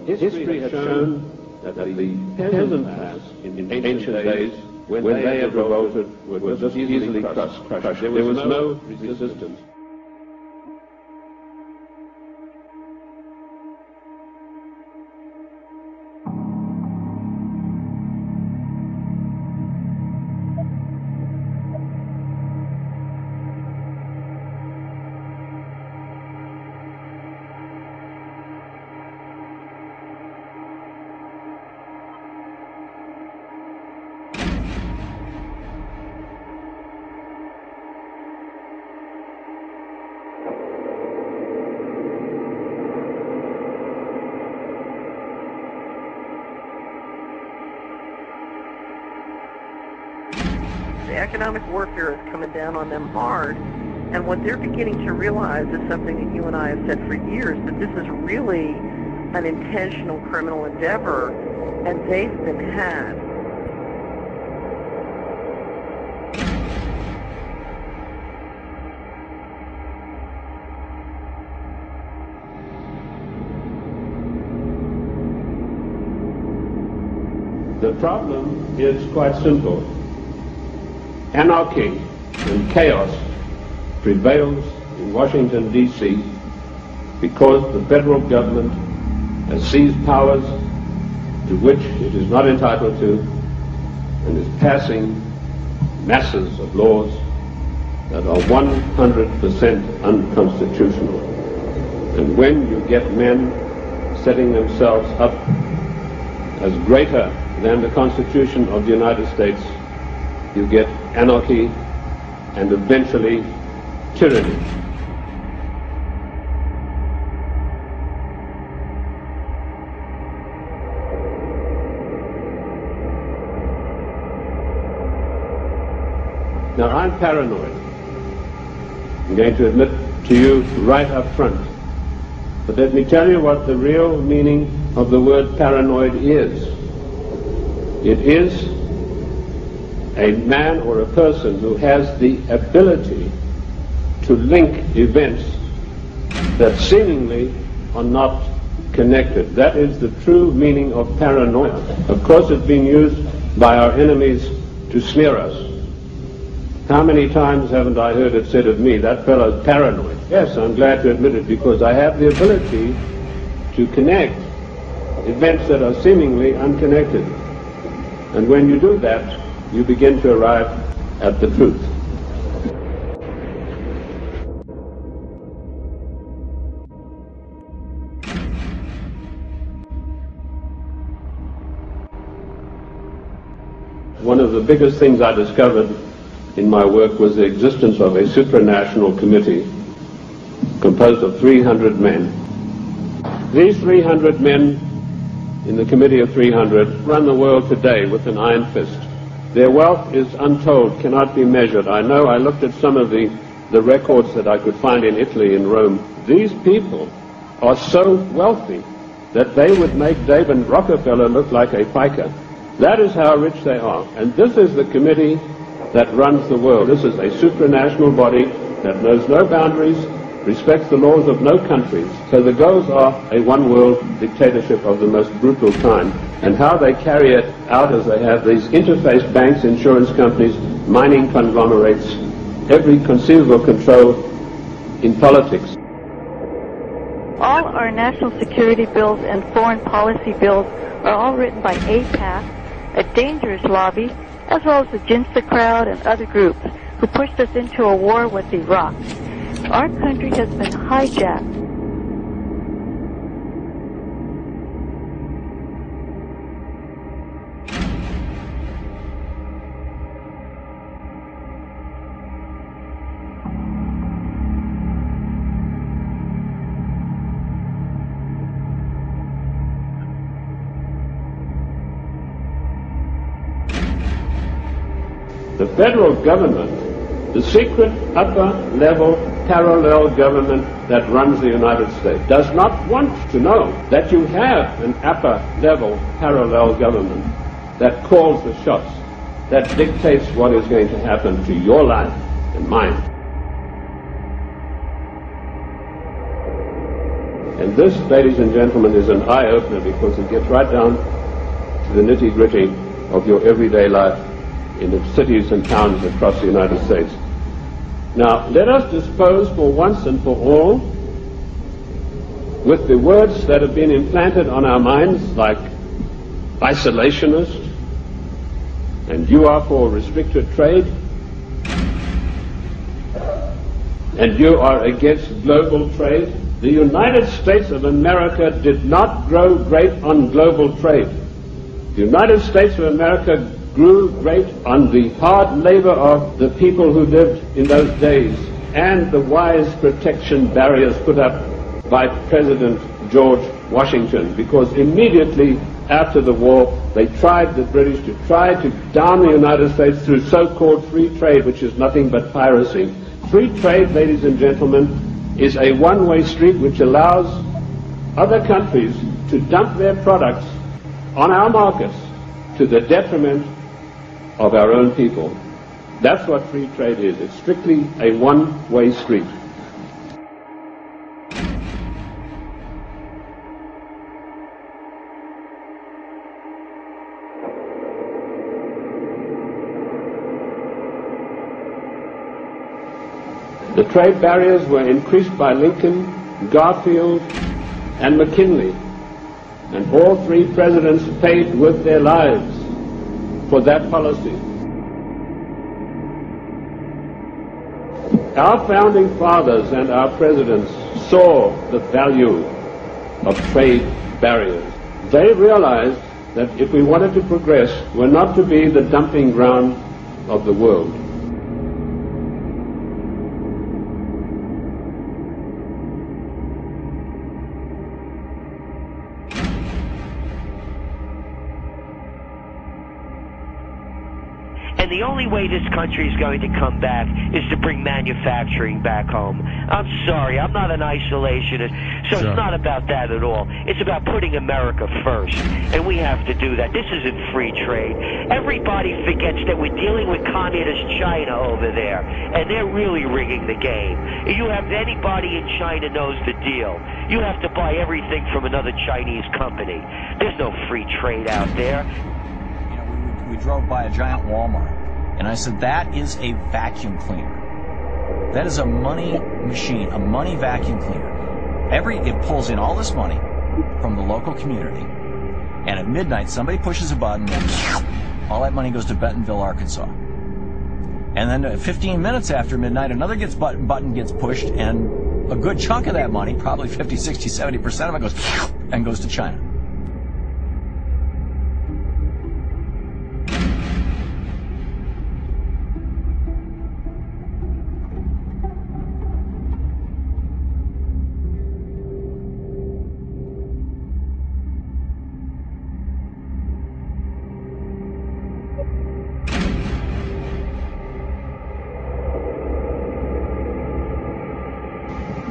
history has shown that the peasant class in ancient days, when they had revolted, were just easily crushed. There was no resistance. The economic warfare is coming down on them hard, and what they're beginning to realize is something that you and I have said for years, that this is really an intentional criminal endeavor, and they've been had. The problem is quite simple. Anarchy and chaos prevails in Washington, D.C. because the federal government has seized powers to which it is not entitled to and is passing masses of laws that are 100% unconstitutional. And when you get men setting themselves up as greater than the Constitution of the United States, you get anarchy and eventually tyranny. Now, I'm paranoid. I'm going to admit to you right up front. But let me tell you what the real meaning of the word paranoid is. It is a man or a person who has the ability to link events that seemingly are not connected. That is the true meaning of paranoia. Of course, it's been used by our enemies to smear us. How many times haven't I heard it said of me, that fellow's paranoid? Yes, I'm glad to admit it, because I have the ability to connect events that are seemingly unconnected. And when you do that, you begin to arrive at the truth. One of the biggest things I discovered in my work was the existence of a supranational committee composed of 300 men. These 300 men in the Committee of 300 run the world today with an iron fist. Their wealth is untold, cannot be measured. I know, I looked at some of the records that I could find in Italy, in Rome. These people are so wealthy that they would make David Rockefeller look like a piker. That is how rich they are. And this is the committee that runs the world. This is a supranational body that knows no boundaries, respects the laws of no countries. So the goals are a one-world dictatorship of the most brutal kind. And how they carry it out is they have these interface banks, insurance companies, mining conglomerates, every conceivable control in politics. All our national security bills and foreign policy bills are all written by APAC, a dangerous lobby, as well as the Ginsta crowd and other groups who pushed us into a war with Iraq. Our country has been hijacked. The federal government, the secret upper-level parallel government that runs the United States, does not want to know that you have an upper-level parallel government that calls the shots, that dictates what is going to happen to your life and mine. And this, ladies and gentlemen, is an eye-opener because it gets right down to the nitty-gritty of your everyday life in the cities and towns across the United States. Now, let us dispose for once and for all with the words that have been implanted on our minds, like isolationist, and you are for restricted trade, and you are against global trade. The United States of America did not grow great on global trade. The United States of America grew great on the hard labor of the people who lived in those days and the wise protection barriers put up by President George Washington, because immediately after the war they tried, the British, to try to down the United States through so-called free trade, which is nothing but piracy. Free trade, ladies and gentlemen, is a one-way street which allows other countries to dump their products on our markets to the detriment of our own people. That's what free trade is. It's strictly a one-way street. The trade barriers were increased by Lincoln, Garfield, and McKinley, and all three presidents paid with their lives for that policy. Our founding fathers and our presidents saw the value of trade barriers. They realized that if we wanted to progress, we're not to be the dumping ground of the world. And the only way this country is going to come back is to bring manufacturing back home. I'm sorry, I'm not an isolationist, so It's not about that at all. It's about putting America first, and we have to do that. This isn't free trade. Everybody forgets that we're dealing with communist China over there, and they're really rigging the game. If you have anybody in China knows the deal, you have to buy everything from another Chinese company. There's no free trade out there. We drove by a giant Walmart, and I said, that is a vacuum cleaner. That is a money machine, a money vacuum cleaner. It pulls in all this money from the local community, and at midnight somebody pushes a button and all that money goes to Bentonville, Arkansas. And then 15 minutes after midnight, another button gets pushed, and a good chunk of that money, probably 50, 60, 70% of it goes to China.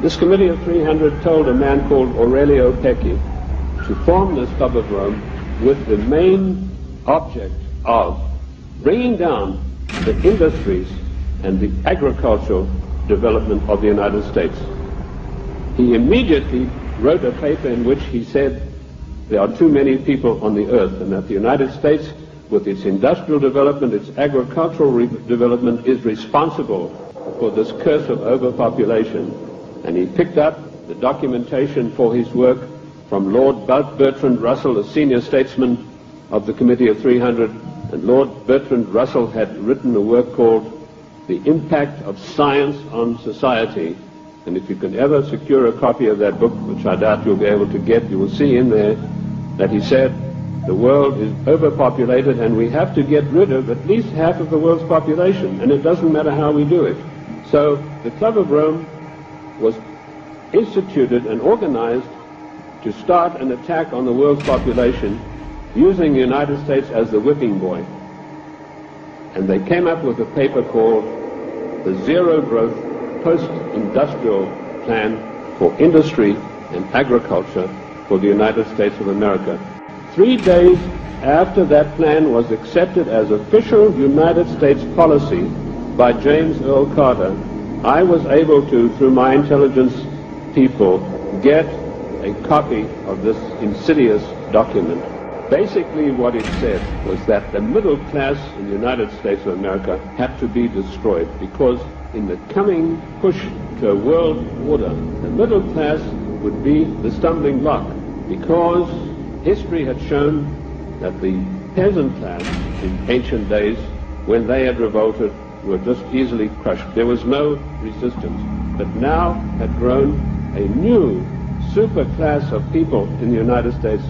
This committee of 300 told a man called Aurelio Pecci to form this Club of Rome with the main object of bringing down the industries and the agricultural development of the United States. He immediately wrote a paper in which he said there are too many people on the earth, and that the United States, with its industrial development, its agricultural development, is responsible for this curse of overpopulation. And he picked up the documentation for his work from Lord Bertrand Russell, a senior statesman of the Committee of 300. And Lord Bertrand Russell had written a work called The Impact of Science on Society. And if you can ever secure a copy of that book, which I doubt you'll be able to get, you will see in there that he said the world is overpopulated and we have to get rid of at least half of the world's population, and it doesn't matter how we do it. So the Club of Rome was instituted and organized to start an attack on the world's population using the United States as the whipping boy. And they came up with a paper called the Zero Growth Post-Industrial Plan for Industry and Agriculture for the United States of America. 3 days after that plan was accepted as official United States policy by James Earl Carter, I was able to, through my intelligence people, get a copy of this insidious document. Basically what it said was that the middle class in the United States of America had to be destroyed because in the coming push to a world order, the middle class would be the stumbling block because history had shown that the peasant class in ancient days, when they had revolted, were just easily crushed. There was no resistance. But now had grown a new super class of people in the United States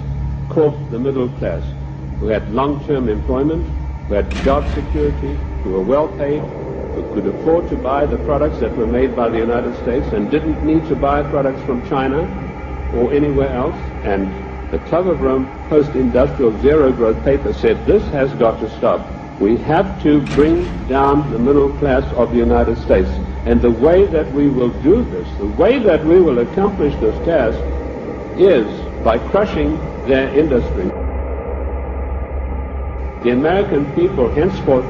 called the middle class, who had long-term employment, who had job security, who were well paid, who could afford to buy the products that were made by the United States and didn't need to buy products from China or anywhere else. And the Club of Rome post-industrial zero-growth paper said this has got to stop. We have to bring down the middle class of the United States. And the way that we will do this, the way that we will accomplish this task is by crushing their industry. The American people henceforth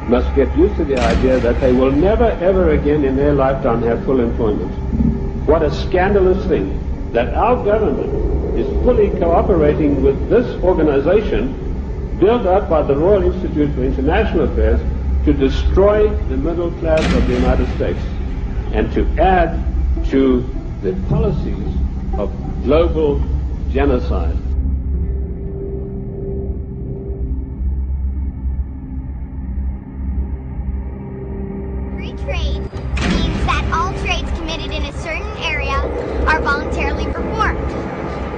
must get used to the idea that they will never ever again in their lifetime have full employment. What a scandalous thing that our government is fully cooperating with this organization built up by the Royal Institute for International Affairs to destroy the middle class of the United States and to add to the policies of global genocide. Free trade means that all trades committed in a certain area are voluntarily performed.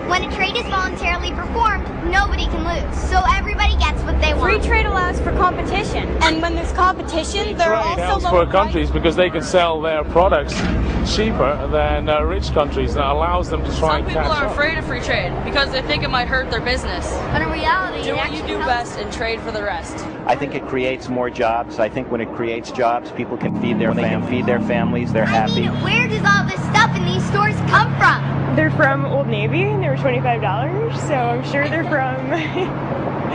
When a trade is voluntarily performed, nobody can lose, so everybody gets what they want. Free trade allows for competition, and when there's competition, there are also helps lower for countries because they can sell their products cheaper than rich countries. That allows them to try and catch up. Some people are afraid of free trade because they think it might hurt their business. But in reality, do what you do best and trade for the rest. I think it creates more jobs. I think when it creates jobs, people can feed their families. They're happy. Where does all this stuff in these stores come from? They're from Old Navy, and they were $25, so I'm sure they're from We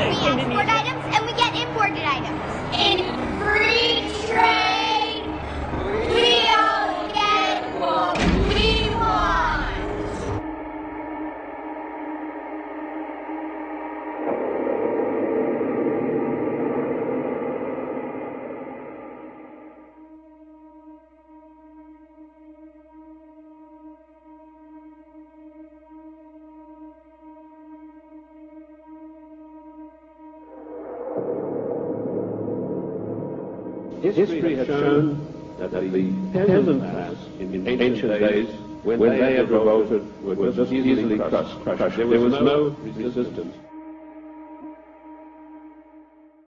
export items and we get imported items. In free trade, we all get what we want. History has shown that the peasant class in ancient days, when they had revolted, were just easily crushed. There was no resistance.